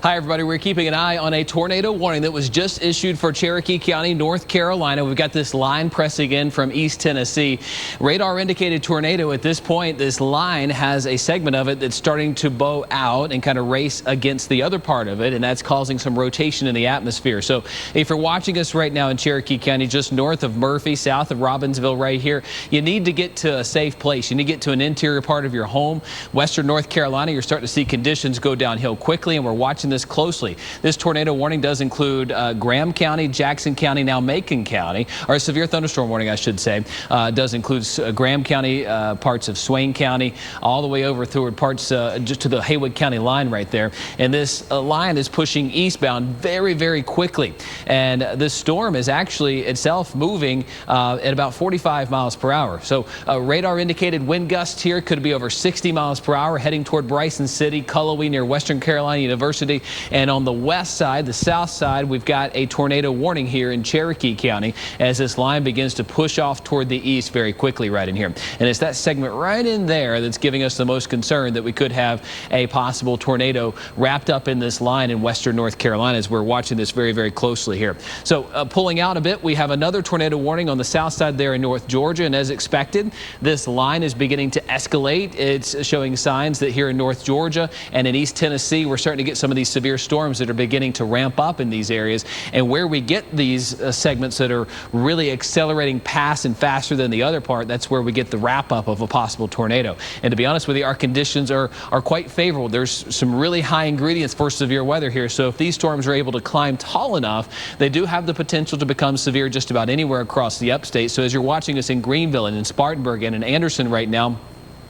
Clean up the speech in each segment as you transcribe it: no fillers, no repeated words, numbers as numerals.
Hi, everybody. We're keeping an eye on a tornado warning that was just issued for Cherokee County, North Carolina. We've got this line pressing in from East Tennessee. Radar indicated tornado at this point. This line has a segment of it that's starting to bow out and kind of race against the other part of it, and that's causing some rotation in the atmosphere. So if you're watching us right now in Cherokee County, just north of Murphy, south of Robbinsville right here, you need to get to a safe place. You need to get to an interior part of your home. Western North Carolina, you're starting to see conditions go downhill quickly, and we're watching this closely. This tornado warning does include Graham County, Jackson County, now Macon County, or a severe thunderstorm warning, I should say. Does include Graham County, parts of Swain County, all the way over through parts just to the Haywood County line right there. And this line is pushing eastbound very, very quickly. And this storm is actually itself moving at about 45 miles per hour. So radar indicated wind gusts here could be over 60 miles per hour heading toward Bryson City, Cullowhee near Western Carolina University. And on the west side, the south side, we've got a tornado warning here in Cherokee County as this line begins to push off toward the east very quickly right in here. And it's that segment right in there that's giving us the most concern that we could have a possible tornado wrapped up in this line in western North Carolina as we're watching this very, very closely here. So pulling out a bit, we have another tornado warning on the south side there in North Georgia. And as expected, this line is beginning to escalate. It's showing signs that here in North Georgia and in East Tennessee, we're starting to get some of these severe storms that are beginning to ramp up in these areas. And where we get these segments that are really accelerating past and faster than the other part, that's where we get the wrap up of a possible tornado. And to be honest with you, our conditions are quite favorable. There's some really high ingredients for severe weather here. So if these storms are able to climb tall enough, they do have the potential to become severe just about anywhere across the upstate. So as you're watching us in Greenville and in Spartanburg and in Anderson right now,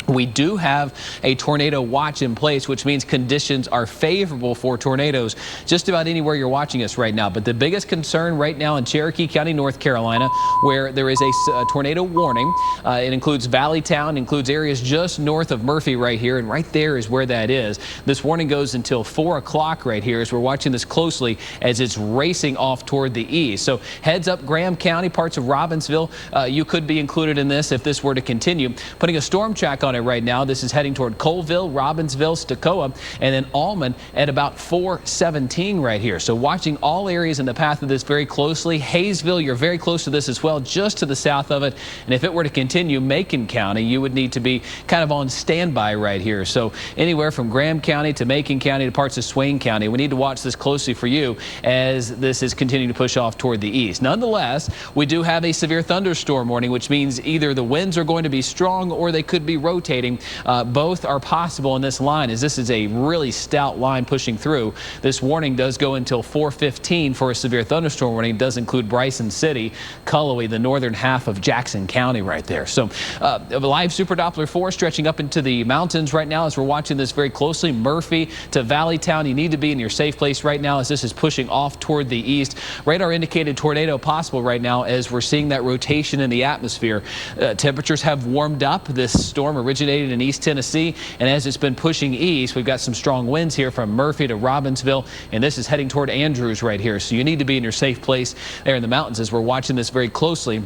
we do have a tornado watch in place, which means conditions are favorable for tornadoes just about anywhere you're watching us right now. But the biggest concern right now in Cherokee County, North Carolina, where there is a tornado warning, it includes Valleytown, includes areas just north of Murphy right here, and right there is where that is. This warning goes until 4 o'clock right here as we're watching this closely as it's racing off toward the east. So heads up Graham County, parts of Robbinsville, you could be included in this if this were to continue. Putting a storm track on it right now. This is heading toward Colville, Robbinsville, Stokoa, and then Almond at about 417 right here. So watching all areas in the path of this very closely. Hayesville, you're very close to this as well, just to the south of it. And if it were to continue, Macon County, you would need to be kind of on standby right here. So anywhere from Graham County to Macon County to parts of Swain County, we need to watch this closely for you as this is continuing to push off toward the east. Nonetheless, we do have a severe thunderstorm warning, which means either the winds are going to be strong or they could be rotating. Both are possible in this line as this is a really stout line pushing through. This warning does go until 4:15 for a severe thunderstorm warning. It does include Bryson City, Cullowhee, the northern half of Jackson County right there. So a live Super Doppler 4 stretching up into the mountains right now as we're watching this very closely. Murphy to Valleytown, you need to be in your safe place right now as this is pushing off toward the east. Radar indicated tornado possible right now as we're seeing that rotation in the atmosphere. Temperatures have warmed up. This storm originated in East Tennessee, and as it's been pushing east, we've got some strong winds here from Murphy to Robbinsville, and this is heading toward Andrews right here. So you need to be in your safe place there in the mountains as we're watching this very closely,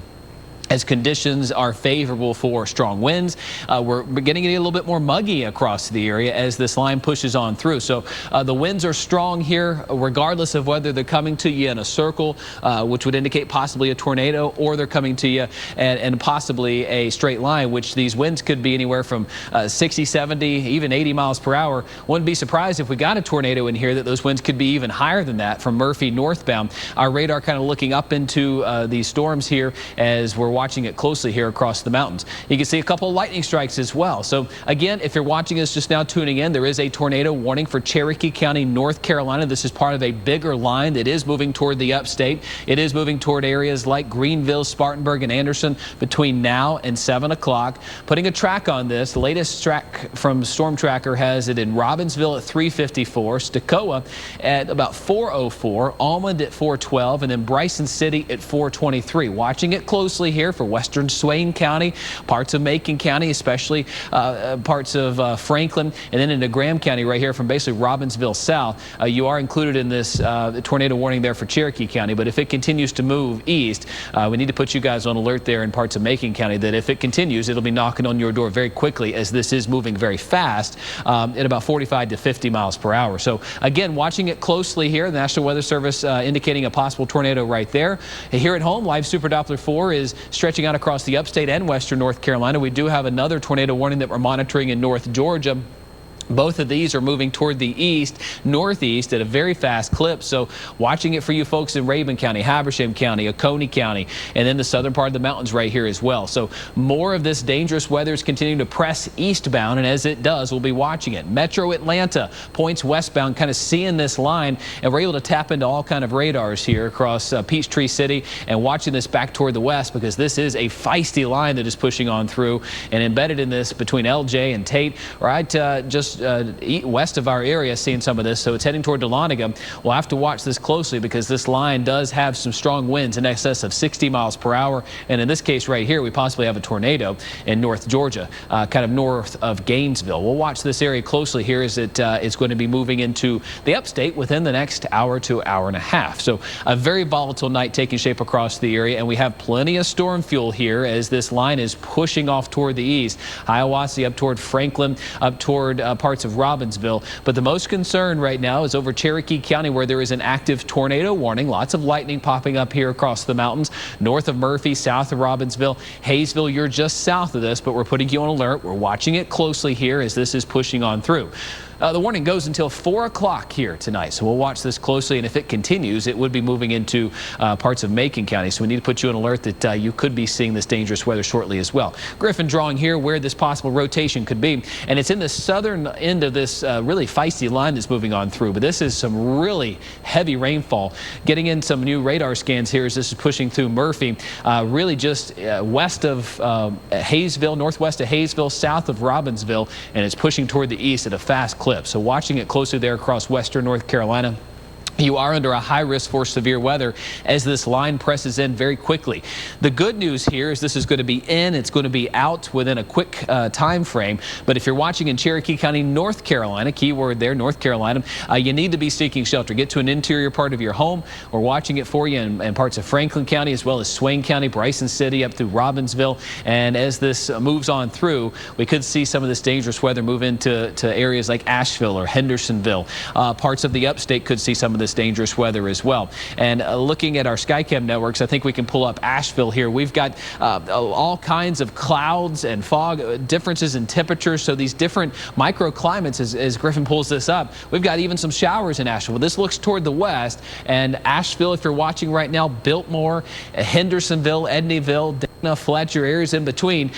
as conditions are favorable for strong winds. We're getting it a little bit more muggy across the area as this line pushes on through. So the winds are strong here, regardless of whether they're coming to you in a circle, which would indicate possibly a tornado, or they're coming to you and possibly a straight line, which these winds could be anywhere from 60, 70, even 80 miles per hour. Wouldn't be surprised if we got a tornado in here that those winds could be even higher than that from Murphy northbound. Our radar kind of looking up into these storms here as we're watching it closely here across the mountains. You can see a couple of lightning strikes as well. So again, if you're watching us just now tuning in, there is a tornado warning for Cherokee County, North Carolina. This is part of a bigger line that is moving toward the upstate. It is moving toward areas like Greenville, Spartanburg, and Anderson between now and 7 o'clock. Putting a track on this, the latest track from Storm Tracker has it in Robbinsville at 3:54, Stokoa at about 4:04, Almond at 4:12, and then Bryson City at 4:23. Watching it closely here. here for western Swain County, parts of Macon County, especially parts of Franklin, and then into Graham County right here from basically Robbinsville south. You are included in this tornado warning there for Cherokee County, but if it continues to move east, we need to put you guys on alert there in parts of Macon County that if it continues, it'll be knocking on your door very quickly, as this is moving very fast at about 45 to 50 miles per hour. So again, watching it closely here, the National Weather Service indicating a possible tornado right there. Here at home, live Super Doppler 4 is stretching out across the upstate and western North Carolina. We do have another tornado warning that we're monitoring in North Georgia. Both of these are moving toward the east, northeast at a very fast clip. So watching it for you folks in Rabun County, Habersham County, Oconee County, and then the southern part of the mountains right here as well. So more of this dangerous weather is continuing to press eastbound, and as it does, we'll be watching it. Metro Atlanta points westbound, kind of seeing this line, and we're able to tap into all kind of radars here across Peachtree City and watching this back toward the west, because this is a feisty line that is pushing on through, and embedded in this between LJ and Tate, right just west of our area, seeing some of this. So it's heading toward Dahlonega. We'll have to watch this closely because this line does have some strong winds in excess of 60 miles per hour. And in this case right here, we possibly have a tornado in North Georgia, kind of north of Gainesville. We'll watch this area closely here as it's going to be moving into the upstate within the next hour to hour and a half. So a very volatile night taking shape across the area, and we have plenty of storm fuel here as this line is pushing off toward the east. Hiawassee up toward Franklin, up toward parts of Robbinsville. But the most concern right now is over Cherokee County, where there is an active tornado warning. Lots of lightning popping up here across the mountains, north of Murphy, south of Robbinsville. Hayesville, you're just south of this, but we're putting you on alert. We're watching it closely here as this is pushing on through. The warning goes until 4 o'clock here tonight, so we'll watch this closely, and if it continues, it would be moving into parts of Macon County, so we need to put you on alert that you could be seeing this dangerous weather shortly as well. Griffin drawing here where this possible rotation could be, and it's in the southern end of this really feisty line that's moving on through, but this is some really heavy rainfall. Getting in some new radar scans here as this is pushing through Murphy, really just west of Hayesville, northwest of Hayesville, south of Robbinsville, and it's pushing toward the east at a fast clip. So watching it closely there across western North Carolina. You are under a high risk for severe weather as this line presses in very quickly. The good news here is this is going to be in, it's going to be out within a quick time frame. But if you're watching in Cherokee County, North Carolina, keyword there, North Carolina, you need to be seeking shelter. Get to an interior part of your home. We're watching it for you in parts of Franklin County as well as Swain County, Bryson City up through Robbinsville. And as this moves on through, we could see some of this dangerous weather move into areas like Asheville or Hendersonville. Parts of the upstate could see some of this dangerous weather as well. And looking at our Skycam networks, I think we can pull up Asheville here. We've got all kinds of clouds and fog, differences in temperatures. So these different microclimates, as Griffin pulls this up, we've got even some showers in Asheville. This looks toward the west, and Asheville, if you're watching right now, Biltmore, Hendersonville, Edneyville, Dana, Fletcher, areas in between,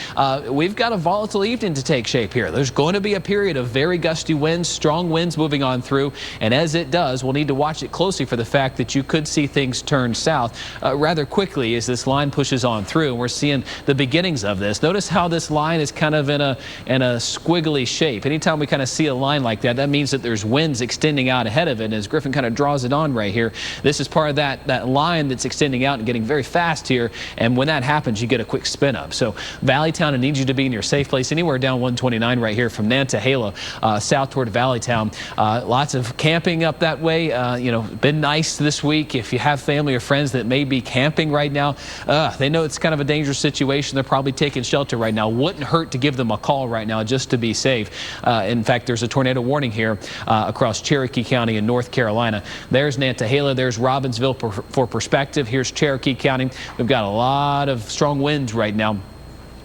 we've got a volatile evening to take shape here. There's going to be a period of very gusty winds, strong winds moving on through, and as it does, we'll need to watch it closely for the fact that you could see things turn south rather quickly as this line pushes on through. And we're seeing the beginnings of this. Notice how this line is kind of in a squiggly shape. Anytime we kind of see a line like that, that means that there's winds extending out ahead of it. And as Griffin kind of draws it on right here, this is part of that line that's extending out and getting very fast here. And when that happens, you get a quick spin up. So Valleytown, I need you to be in your safe place anywhere down 129 right here from Nantahala south toward Valleytown. Lots of camping up that way. You know, been nice this week. If you have family or friends that may be camping right now, they know it's kind of a dangerous situation. They're probably taking shelter right now. Wouldn't hurt to give them a call right now just to be safe. In fact, there's a tornado warning here across Cherokee County in North Carolina. There's Nantahala. There's Robbinsville for perspective. Here's Cherokee County. We've got a lot of strong winds right now,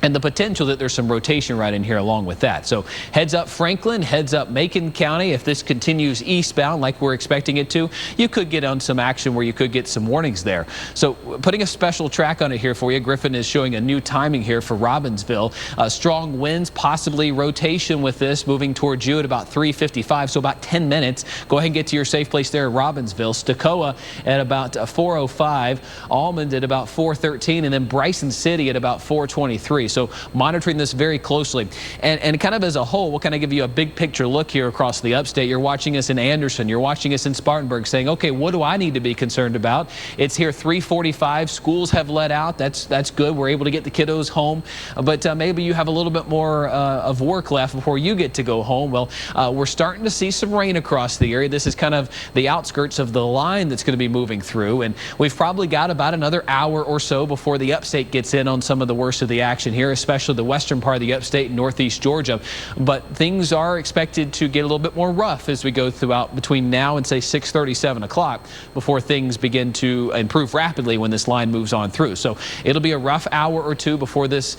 and the potential that there's some rotation right in here along with that. So heads up Franklin, heads up Macon County. If this continues eastbound like we're expecting it to, you could get on some action where you could get some warnings there. So putting a special track on it here for you. Griffin is showing a new timing here for Robbinsville. Strong winds, possibly rotation with this moving towards you at about 3:55, so about 10 minutes. Go ahead and get to your safe place there at Robbinsville. Stokoa at about 4:05, Almond at about 4:13, and then Bryson City at about 4:23. area. So monitoring this very closely. And kind of as a whole, we'll kind of give you a big picture look here across the upstate. You're watching us in Anderson. You're watching us in Spartanburg, saying, okay, what do I need to be concerned about? It's here 3:45. Schools have let out. That's good. We're able to get the kiddos home. But maybe you have a little bit more of work left before you get to go home. Well, we're starting to see some rain across the area. This is kind of the outskirts of the line that's going to be moving through. And we've probably got about another hour or so before the upstate gets in on some of the worst of the action here, especially the western part of the upstate and northeast Georgia. But things are expected to get a little bit more rough as we go throughout between now and say 6:30, 7 o'clock before things begin to improve rapidly when this line moves on through. So it'll be a rough hour or two before this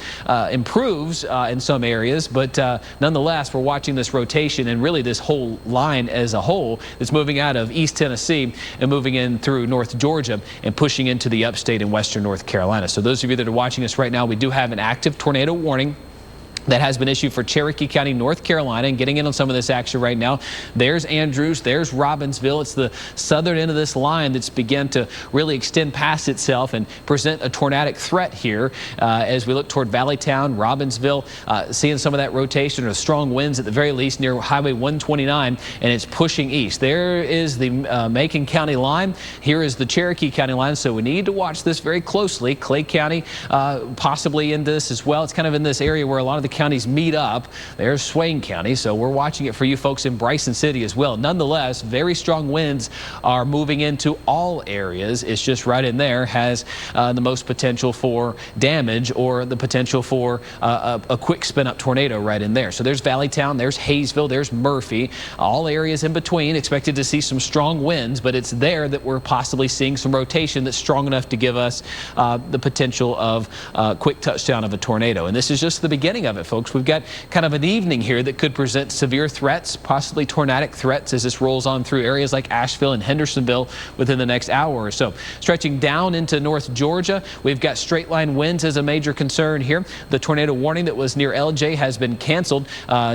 improves in some areas. But nonetheless, we're watching this rotation and really this whole line as a whole that's moving out of East Tennessee and moving in through North Georgia and pushing into the upstate in western North Carolina. So those of you that are watching us right now, we do have an active tornado warning that has been issued for Cherokee County, North Carolina, and getting in on some of this action right now. There's Andrews, there's Robbinsville. It's the southern end of this line that's begun to really extend past itself and present a tornadic threat here as we look toward Valleytown, Robbinsville, seeing some of that rotation or strong winds at the very least near Highway 129, and it's pushing east. There is the Macon County line. Here is the Cherokee County line, so we need to watch this very closely. Clay County possibly in this as well. It's kind of in this area where a lot of the counties meet up. There's Swain County, so we're watching it for you folks in Bryson City as well. Nonetheless, very strong winds are moving into all areas. It's just right in there has the most potential for damage or the potential for a quick spin-up tornado right in there. So there's Valleytown, there's Hayesville, there's Murphy, all areas in between. Expected to see some strong winds, but it's there that we're possibly seeing some rotation that's strong enough to give us the potential of quick touchdown of a tornado. And this is just the beginning of it, folks. We've got kind of an evening here that could present severe threats, possibly tornadic threats as this rolls on through areas like Asheville and Hendersonville within the next hour or so. Stretching down into North Georgia, we've got straight line winds as a major concern here. The tornado warning that was near LJ has been canceled.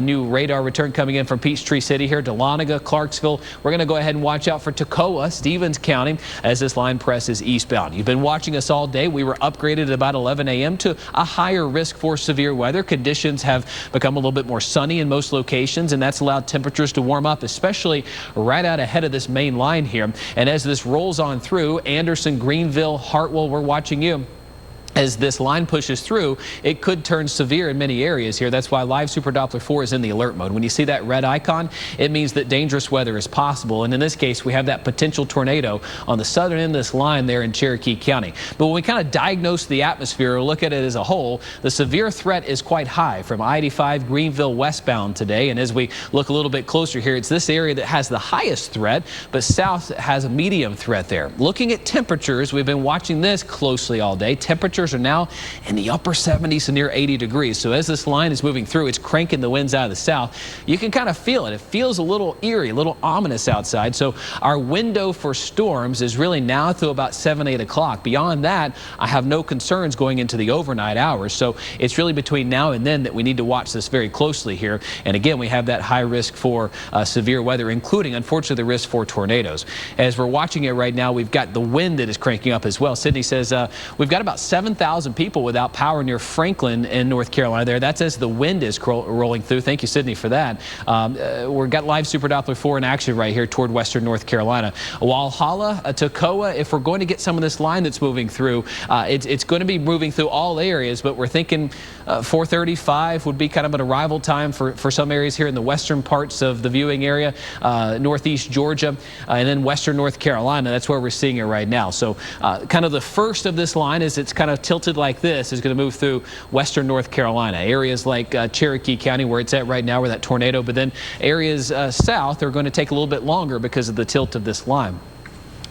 New radar return coming in from Peachtree City here, Dahlonega, Clarksville. We're going to go ahead and watch out for Toccoa, Stevens County, as this line presses eastbound. You've been watching us all day. We were upgraded at about 11 a.m. to a higher risk for severe weather. Conditions have become a little bit more sunny in most locations, and that's allowed temperatures to warm up, especially right out ahead of this main line here. And as this rolls on through Anderson, Greenville, Hartwell, we're watching you. As this line pushes through, it could turn severe in many areas here. That's why Live Super Doppler 4 is in the alert mode. When you see that red icon, it means that dangerous weather is possible. And in this case, we have that potential tornado on the southern end of this line there in Cherokee County. But when we kind of diagnose the atmosphere or look at it as a whole, the severe threat is quite high from I-85 Greenville westbound today. And as we look a little bit closer here, it's this area that has the highest threat, but south has a medium threat there. Looking at temperatures, we've been watching this closely all day. Temperatures are now in the upper 70s to near 80 degrees. So as this line is moving through, it's cranking the winds out of the south. You can kind of feel it. It feels a little eerie, a little ominous outside. So our window for storms is really now through about 7, 8 o'clock. Beyond that, I have no concerns going into the overnight hours. So it's really between now and then that we need to watch this very closely here. And again, we have that high risk for severe weather, including, unfortunately, the risk for tornadoes. As we're watching it right now, we've got the wind that is cranking up as well. Sydney says we've got about 7,000 people without power near Franklin in North Carolina there. That's as the wind is rolling through. Thank you, Sydney, for that. We've got Live Super Doppler 4 in action right here toward western North Carolina. Walhalla, Toccoa, if we're going to get some of this line that's moving through, it's going to be moving through all areas, but we're thinking 4:35 would be kind of an arrival time for some areas here in the western parts of the viewing area, northeast Georgia, and then western North Carolina. That's where we're seeing it right now. So kind of the first of this line is it's kind of tilted like this is going to move through western North Carolina. Areas like Cherokee County where it's at right now where that tornado, but then areas south are going to take a little bit longer because of the tilt of this line.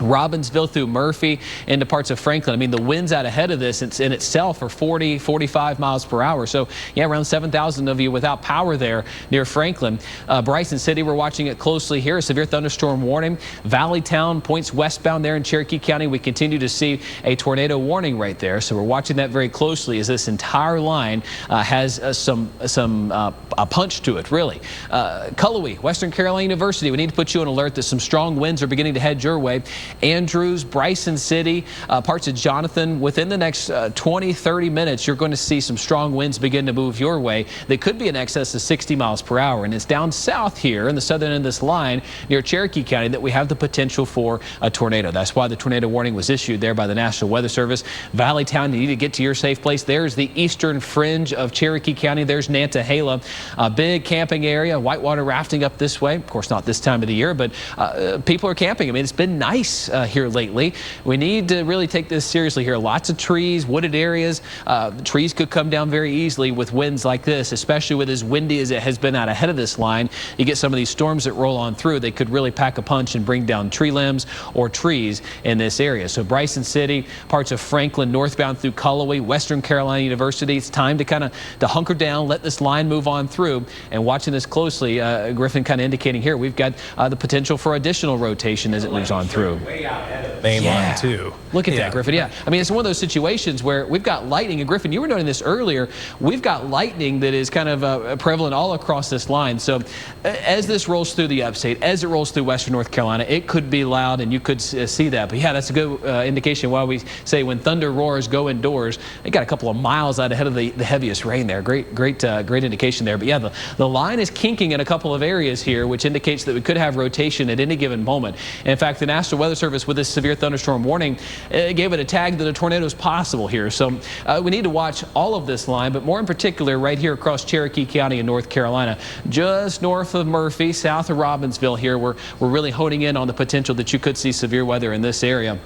Robbinsville through Murphy into parts of Franklin. I mean, the winds out ahead of this in itself are 40, 45 miles per hour. So, yeah, around 7,000 of you without power there near Franklin. Bryson City, we're watching it closely here. A severe thunderstorm warning. Valleytown points westbound there in Cherokee County. We continue to see a tornado warning right there. So we're watching that very closely as this entire line has a punch to it, really. Cullowhee, Western Carolina University, we need to put you on alert that some strong winds are beginning to head your way. Andrews, Bryson City, parts of Jonathan. Within the next 20-30 minutes, you're going to see some strong winds begin to move your way. They could be in excess of 60 miles per hour. And it's down south here in the southern end of this line near Cherokee County that we have the potential for a tornado. That's why the tornado warning was issued there by the National Weather Service. Valley Town, you need to get to your safe place. There's the eastern fringe of Cherokee County. There's Nantahala, a big camping area, whitewater rafting up this way. Of course, not this time of the year, but people are camping. I mean, it's been nice here lately. We need to really take this seriously here. Lots of trees, wooded areas. Trees could come down very easily with winds like this, especially with as windy as it has been out ahead of this line. You get some of these storms that roll on through, they could really pack a punch and bring down tree limbs or trees in this area. So Bryson City, parts of Franklin, northbound through Cullowhee, Western Carolina University. It's time to kind of hunker down, let this line move on through. And watching this closely, Griffin kind of indicating here, we've got the potential for additional rotation as it moves on through. Main line too. Look at that, Griffin. Yeah, I mean, it's one of those situations where we've got lightning. And Griffin, you were noting this earlier. We've got lightning that is kind of prevalent all across this line. So as this rolls through the upstate, as it rolls through western North Carolina, it could be loud and you could see that. But yeah, that's a good indication why we say when thunder roars, go indoors. They got a couple of miles out ahead of the heaviest rain there. Great indication there. But yeah, the line is kinking in a couple of areas here, which indicates that we could have rotation at any given moment. And in fact, the National Weather Service with this severe thunderstorm warning gave it a tag that a tornado is possible here. So we need to watch all of this line, but more in particular right here across Cherokee County in North Carolina, just north of Murphy, south of Robbinsville here, we're really honing in on the potential that you could see severe weather in this area.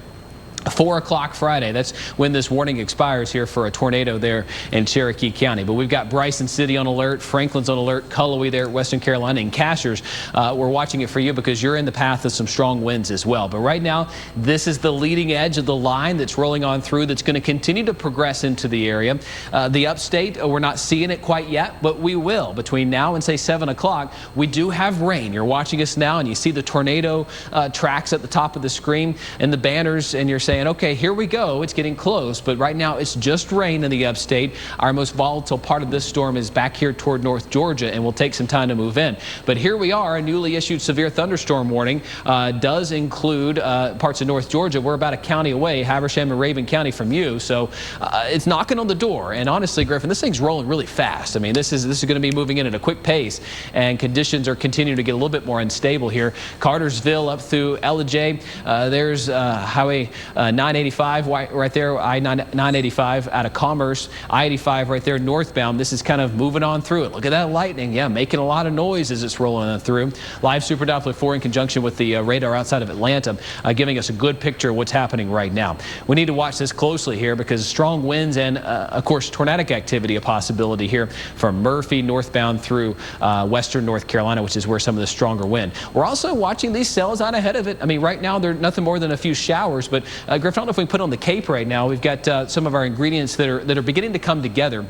4 o'clock Friday, that's when this warning expires here for a tornado there in Cherokee County. But we've got Bryson City on alert, Franklin's on alert, Cullowhee there at Western Carolina, and Cashers. We're watching it for you because you're in the path of some strong winds as well. But right now, this is the leading edge of the line that's rolling on through that's going to continue to progress into the area. The upstate, we're not seeing it quite yet, but we will. Between now and say 7 o'clock, we do have rain. You're watching us now and you see the tornado tracks at the top of the screen and the banners, and you're saying, okay, here we go, it's getting close, but right now it's just rain in the upstate. Our most volatile part of this storm is back here toward North Georgia and will take some time to move in. But here we are, a newly issued severe thunderstorm warning does include parts of North Georgia. We're about a county away, Habersham and Raven County from you, so it's knocking on the door. And honestly, Griffin, this thing's rolling really fast. I mean, this is going to be moving in at a quick pace, and conditions are continuing to get a little bit more unstable here. Cartersville up through Ellijay. There's Highway 985 right there, I-985 out of Commerce, I-85 right there northbound. This is kind of moving on through it. Look at that lightning. Yeah, making a lot of noise as it's rolling on through. Live Super Doppler 4 in conjunction with the radar outside of Atlanta, giving us a good picture of what's happening right now. We need to watch this closely here because strong winds and, of course, tornadic activity a possibility here from Murphy northbound through western North Carolina, which is where some of the stronger wind. We're also watching these cells out ahead of it. I mean, right now they're nothing more than a few showers, but Griff, I don't know if we put on the cape right now. We've got some of our ingredients that are beginning to come together.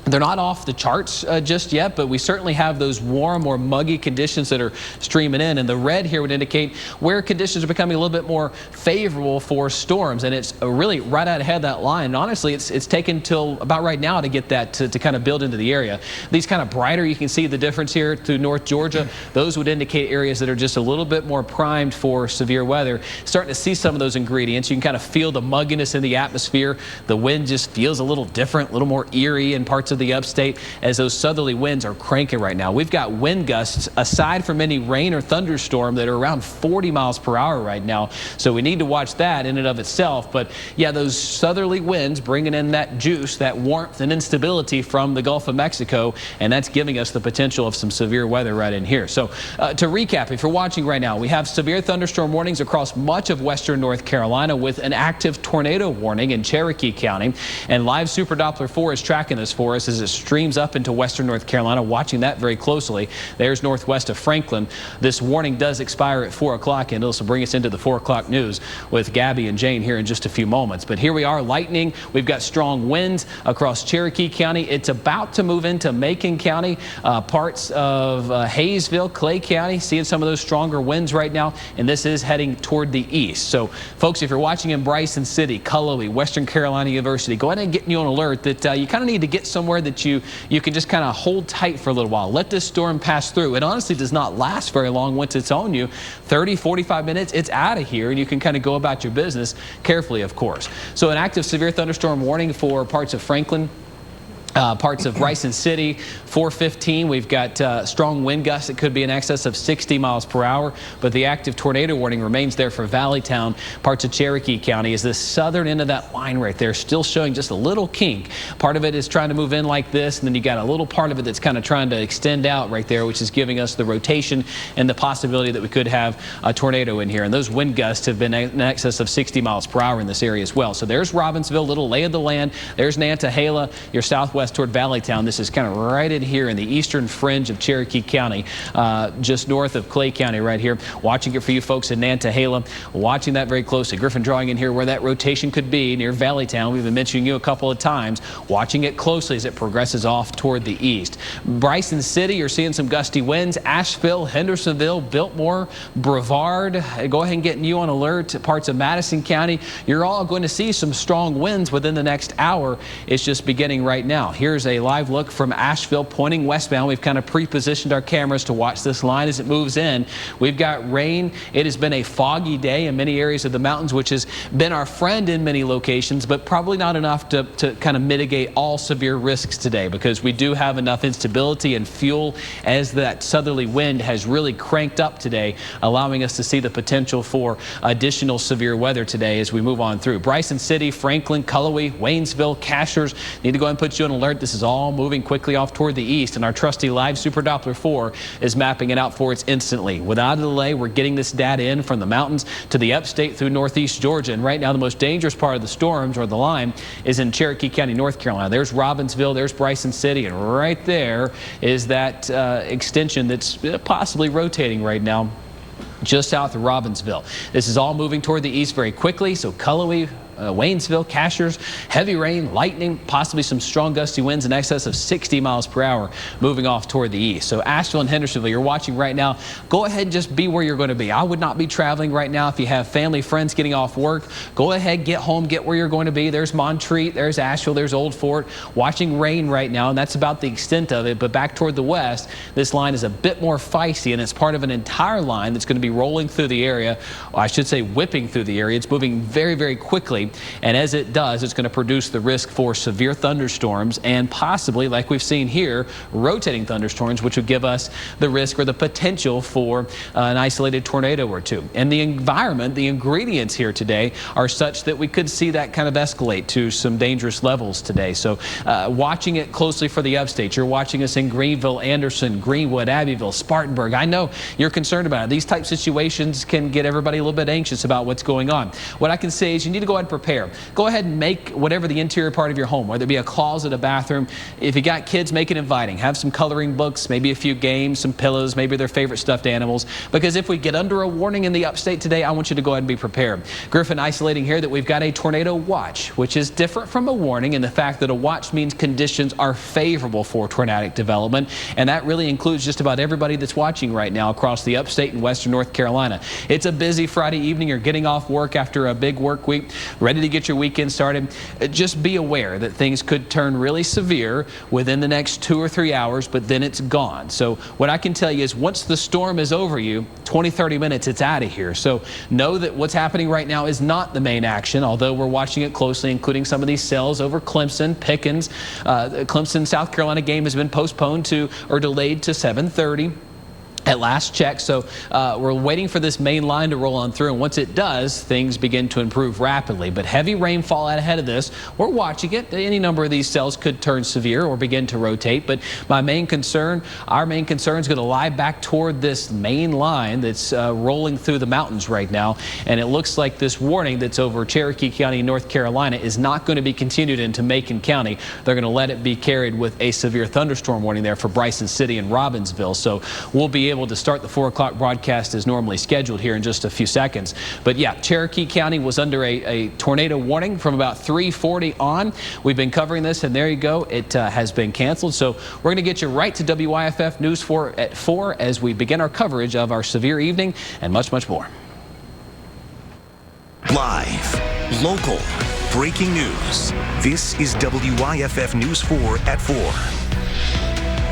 They're not off the charts just yet, but we certainly have those warm or muggy conditions that are streaming in. And the red here would indicate where conditions are becoming a little bit more favorable for storms. And it's really right out ahead of that line. And honestly, it's taken till about right now to get that to kind of build into the area. These kind of brighter, you can see the difference here through North Georgia. Those would indicate areas that are just a little bit more primed for severe weather. Starting to see some of those ingredients. You can kind of feel the mugginess in the atmosphere. The wind just feels a little different, a little more eerie in parts of the upstate as those southerly winds are cranking right now. We've got wind gusts aside from any rain or thunderstorm that are around 40 miles per hour right now. So we need to watch that in and of itself. But yeah, those southerly winds bringing in that juice, that warmth and instability from the Gulf of Mexico, and that's giving us the potential of some severe weather right in here. So to recap, if you're watching right now, we have severe thunderstorm warnings across much of western North Carolina with an active tornado warning in Cherokee County. And Live Super Doppler 4 is tracking this for us as it streams up into western North Carolina, watching that very closely. There's northwest of Franklin. This warning does expire at 4 o'clock, and it'll bring us into the 4 o'clock news with Gabby and Jane here in just a few moments. But here we are, lightning. We've got strong winds across Cherokee County. It's about to move into Macon County, parts of Hayesville, Clay County, seeing some of those stronger winds right now, and this is heading toward the east. So, folks, if you're watching in Bryson City, Cullowhee, Western Carolina University, go ahead and get you on alert that you kind of need to get somewhere somewhere that you can just kind of hold tight for a little while. Let this storm pass through. It honestly does not last very long once it's on you. 30, 45 minutes, it's out of here, and you can kind of go about your business carefully, of course. So an active severe thunderstorm warning for parts of Franklin, parts of Bryson City, 4:15. We've got strong wind gusts that could be in excess of 60 miles per hour, but the active tornado warning remains there for Valleytown, parts of Cherokee County. Is the southern end of that line right there still showing just a little kink. Part of it is trying to move in like this, and then you got a little part of it that's kind of trying to extend out right there, which is giving us the rotation and the possibility that we could have a tornado in here. And those wind gusts have been in excess of 60 miles per hour in this area as well. So there's Robbinsville, little lay of the land. There's Nantahala, your southwest toward Valleytown. This is kind of right in here in the eastern fringe of Cherokee County, just north of Clay County right here. Watching it for you folks in Nantahala, watching that very closely. Griffin drawing in here where that rotation could be near Valleytown. We've been mentioning you a couple of times, watching it closely as it progresses off toward the east. Bryson City, you're seeing some gusty winds. Asheville, Hendersonville, Biltmore, Brevard, go ahead and get you on alert. Parts of Madison County, you're all going to see some strong winds within the next hour. It's just beginning right now. Here's a live look from Asheville pointing westbound. We've kind of pre-positioned our cameras to watch this line as it moves in. We've got rain. It has been a foggy day in many areas of the mountains, which has been our friend in many locations, but probably not enough to kind of mitigate all severe risks today, because we do have enough instability and fuel as that southerly wind has really cranked up today, allowing us to see the potential for additional severe weather today as we move on through. Bryson City, Franklin, Cullowhee, Waynesville, Cashers, need to go ahead and put you on alert. This is all moving quickly off toward the east, and our trusty live Super Doppler 4 is mapping it out for us instantly. Without a delay, we're getting this data in from the mountains to the upstate through northeast Georgia, and right now the most dangerous part of the storms, or the line, is in Cherokee County, North Carolina. There's Robbinsville, there's Bryson City, and right there is that extension that's possibly rotating right now just south of Robbinsville. This is all moving toward the east very quickly, so Cullowhee, Waynesville, Cashers, heavy rain, lightning, possibly some strong gusty winds in excess of 60 miles per hour moving off toward the east. So Asheville and Hendersonville, you're watching right now. Go ahead and just be where you're going to be. I would not be traveling right now. If you have family, friends getting off work, go ahead, get home, get where you're going to be. There's Montreat, there's Asheville, there's Old Fort. Watching rain right now, and that's about the extent of it. But back toward the west, this line is a bit more feisty, and it's part of an entire line that's going to be rolling through the area. Well, I should say whipping through the area. It's moving very, very quickly. And as it does, it's going to produce the risk for severe thunderstorms and possibly, like we've seen here, rotating thunderstorms, which would give us the risk or the potential for an isolated tornado or two. And the environment, the ingredients here today are such that we could see that kind of escalate to some dangerous levels today. So watching it closely for the upstate. You're watching us in Greenville, Anderson, Greenwood, Abbeville, Spartanburg. I know you're concerned about it. These type situations can get everybody a little bit anxious about what's going on. What I can say is you need to go ahead and prepare. Go ahead and make whatever the interior part of your home, whether it be a closet, a bathroom. If you got kids, make it inviting. Have some coloring books, maybe a few games, some pillows, maybe their favorite stuffed animals. Because if we get under a warning in the upstate today, I want you to go ahead and be prepared. Griffin isolating here that we've got a tornado watch, which is different from a warning in the fact that a watch means conditions are favorable for tornadic development. And that really includes just about everybody that's watching right now across the upstate and western North Carolina. It's a busy Friday evening. You're getting off work after a big work week, ready to get your weekend started. Just be aware that things could turn really severe within the next 2 or 3 hours, but then it's gone. So what I can tell you is once the storm is over you, 20, 30 minutes, it's out of here. So know that what's happening right now is not the main action, although we're watching it closely, including some of these cells over Clemson, Pickens. The Clemson, South Carolina game has been postponed to or delayed to 7:30. At last check, so we're waiting for this main line to roll on through, and once it does, things begin to improve rapidly. But heavy rainfall out ahead of this, we're watching it. Any number of these cells could turn severe or begin to rotate, but my main concern, our main concern is going to lie back toward this main line that's rolling through the mountains right now, and it looks like this warning that's over Cherokee County, North Carolina is not going to be continued into Macon County. They're going to let it be carried with a severe thunderstorm warning there for Bryson City and Robbinsville, so we'll be able to start the 4 o'clock broadcast as normally scheduled here in just a few seconds. But yeah, Cherokee County was under a tornado warning from about 3:40 on. We've been covering this, and there you go. It has been canceled. So we're going to get you right to WYFF News 4 at 4 as we begin our coverage of our severe evening, and much more. Live, local, breaking news. This is WYFF News 4 at 4.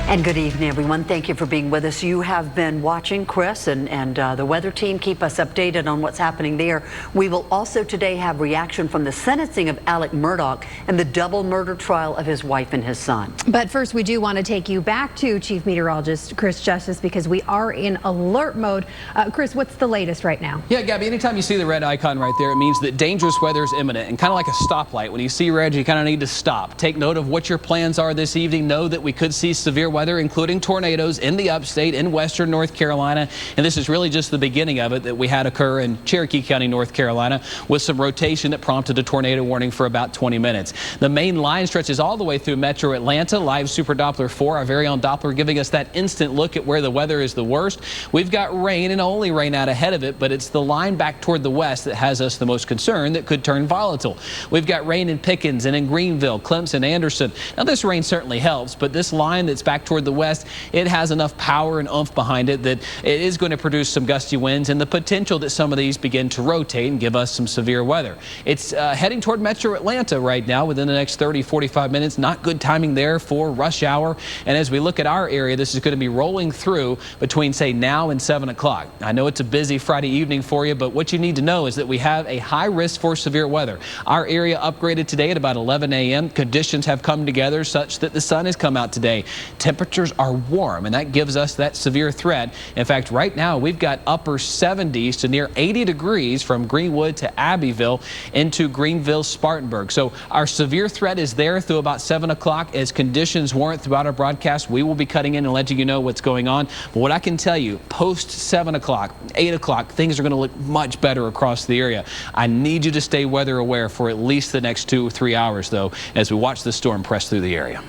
And good evening, everyone. Thank you for being with us. You have been watching Chris and the weather team. Keep us updated on what's happening there. We will also today have reaction from the sentencing of Alec Murdaugh and the double murder trial of his wife and his son. But first, we do want to take you back to Chief Meteorologist Chris Justice because we are in alert mode. Chris, what's the latest right now? Yeah, Gabby, anytime you see the red icon right there, it means that dangerous weather is imminent. And kind of like a stoplight, when you see red, you kind of need to stop. Take note of what your plans are this evening. Know that we could see severe weather, including tornadoes in the upstate, in western North Carolina. And this is really just the beginning of it that we had occur in Cherokee County, North Carolina, with some rotation that prompted a tornado warning for about 20 minutes. The main line stretches all the way through metro Atlanta. Live Super Doppler 4, our very own Doppler, giving us that instant look at where the weather is the worst. We've got rain and only rain out ahead of it, but it's the line back toward the west that has us the most concerned that could turn volatile. We've got rain in Pickens and in Greenville, Clemson, Anderson. Now this rain certainly helps, but this line that's back toward the west, it has enough power and oomph behind it that it is going to produce some gusty winds and the potential that some of these begin to rotate and give us some severe weather. It's heading toward metro Atlanta right now within the next 30-45 minutes. Not good timing there for rush hour. And as we look at our area, this is going to be rolling through between, say, now and 7 o'clock. I know it's a busy Friday evening for you, but what you need to know is that we have a high risk for severe weather. Our area upgraded today at about 11 a.m. Conditions have come together such that the sun has come out today. Temperatures are warm, and that gives us that severe threat. In fact, right now we've got upper 70s to near 80 degrees from Greenwood to Abbeville into Greenville, Spartanburg. So our severe threat is there through about 7 o'clock. As conditions warrant throughout our broadcast, we will be cutting in and letting you know what's going on. But what I can tell you, post 7 o'clock, 8 o'clock, things are going to look much better across the area. I need you to stay weather aware for at least the next 2 or 3 hours, though, as we watch the storm press through the area.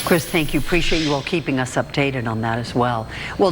Chris, thank you. Appreciate you all keeping us updated on that as well. Well,